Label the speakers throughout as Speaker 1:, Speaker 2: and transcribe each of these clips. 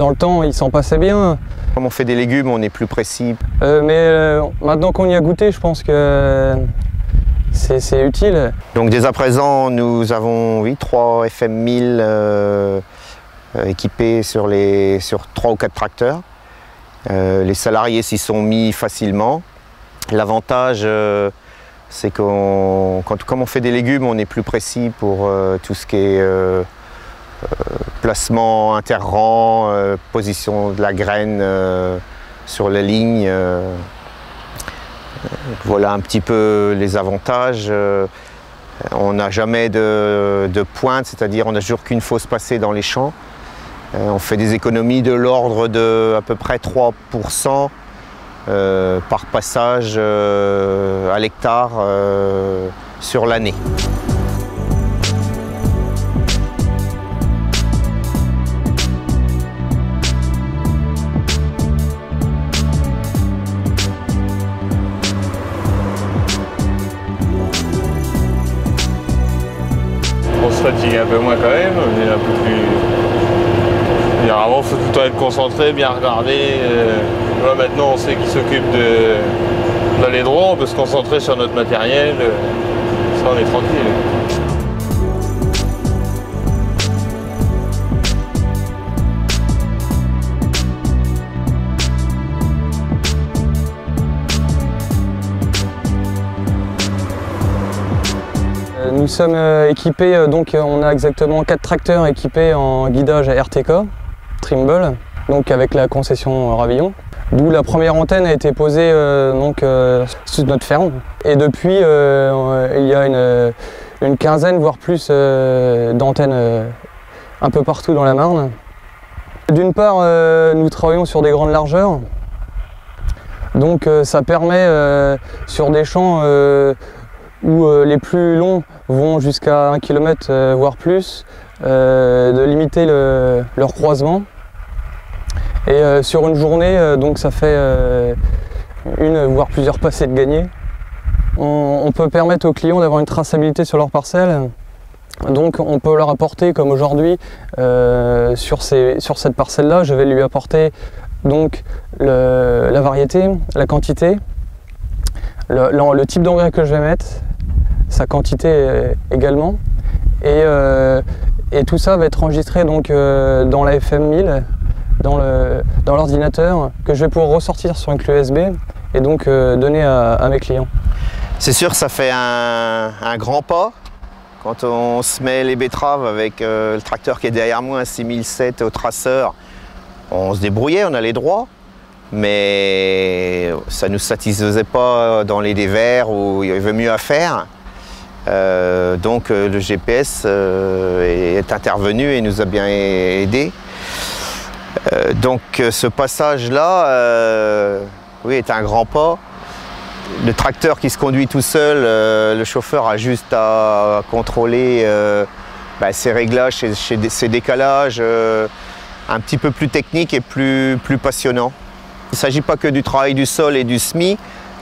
Speaker 1: Dans le temps, il s'en passait bien.
Speaker 2: Comme on fait des légumes, on est plus précis.
Speaker 1: Maintenant qu'on y a goûté, je pense que c'est utile.
Speaker 2: Donc dès à présent, nous avons 3 FM 1000 équipés sur 3 ou 4 tracteurs. Les salariés s'y sont mis facilement. L'avantage, c'est comme on fait des légumes, on est plus précis pour tout ce qui est placement interrang, position de la graine sur la ligne. Voilà un petit peu les avantages. On n'a jamais de pointe, c'est-à-dire on n'a toujours qu'une fosse passée dans les champs. On fait des économies de l'ordre de à peu près 3% par passage à l'hectare sur l'année.
Speaker 3: On se fatigue un peu moins quand même, on est un peu plus... Avant, il faut tout le temps être concentré, bien regarder. Là, maintenant, on sait qui s'occupe d'aller droit, on peut se concentrer sur notre matériel. Ça, on est tranquille.
Speaker 1: Nous sommes équipés, donc on a exactement 4 tracteurs équipés en guidage à RTK, Trimble, donc avec la concession Ravillon. D'où la première antenne a été posée sur notre ferme. Et depuis, il y a une quinzaine, voire plus, d'antennes un peu partout dans la Marne. D'une part, nous travaillons sur des grandes largeurs. Donc ça permet, sur des champs où les plus longs vont jusqu'à 1 km, voire plus, de limiter leur croisement. Et sur une journée, donc ça fait une voire plusieurs passées de gagner. On peut permettre aux clients d'avoir une traçabilité sur leur parcelle. Donc on peut leur apporter, comme aujourd'hui, sur cette parcelle-là, je vais lui apporter donc la variété, la quantité, le type d'engrais que je vais mettre, sa quantité également. Et tout ça va être enregistré donc, dans la FM 1000, dans l'ordinateur, que je vais pouvoir ressortir sur une clé USB et donc donner à mes clients.
Speaker 2: C'est sûr, ça fait un grand pas. Quand on se met les betteraves avec le tracteur qui est derrière moi, un 6007 au traceur, on se débrouillait, on allait droit. Mais ça ne nous satisfaisait pas dans les dévers où il y avait mieux à faire. Donc le GPS est intervenu et nous a bien aidés. Donc ce passage-là, oui, est un grand pas. Le tracteur qui se conduit tout seul, le chauffeur a juste à contrôler ses réglages, ses décalages, un petit peu plus techniques et plus passionnants. Il ne s'agit pas que du travail du sol et du semis.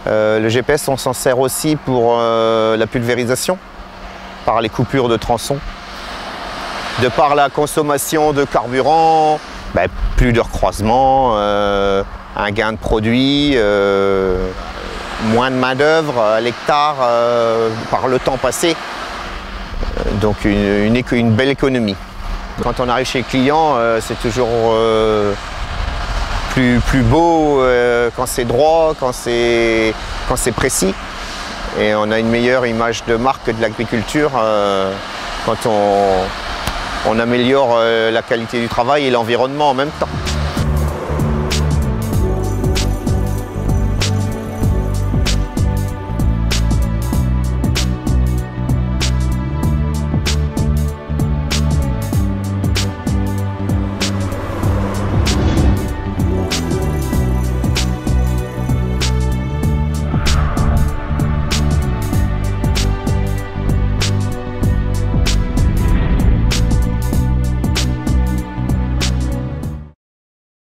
Speaker 2: Le GPS, on s'en sert aussi pour la pulvérisation, par les coupures de tronçons. De par la consommation de carburant, plus de recroisement, un gain de produit, moins de main-d'œuvre à l'hectare par le temps passé. Donc une belle économie. Quand on arrive chez le client, c'est toujours plus beau quand c'est droit, quand c'est précis. Et on a une meilleure image de marque de l'agriculture quand on améliore la qualité du travail et l'environnement en même temps.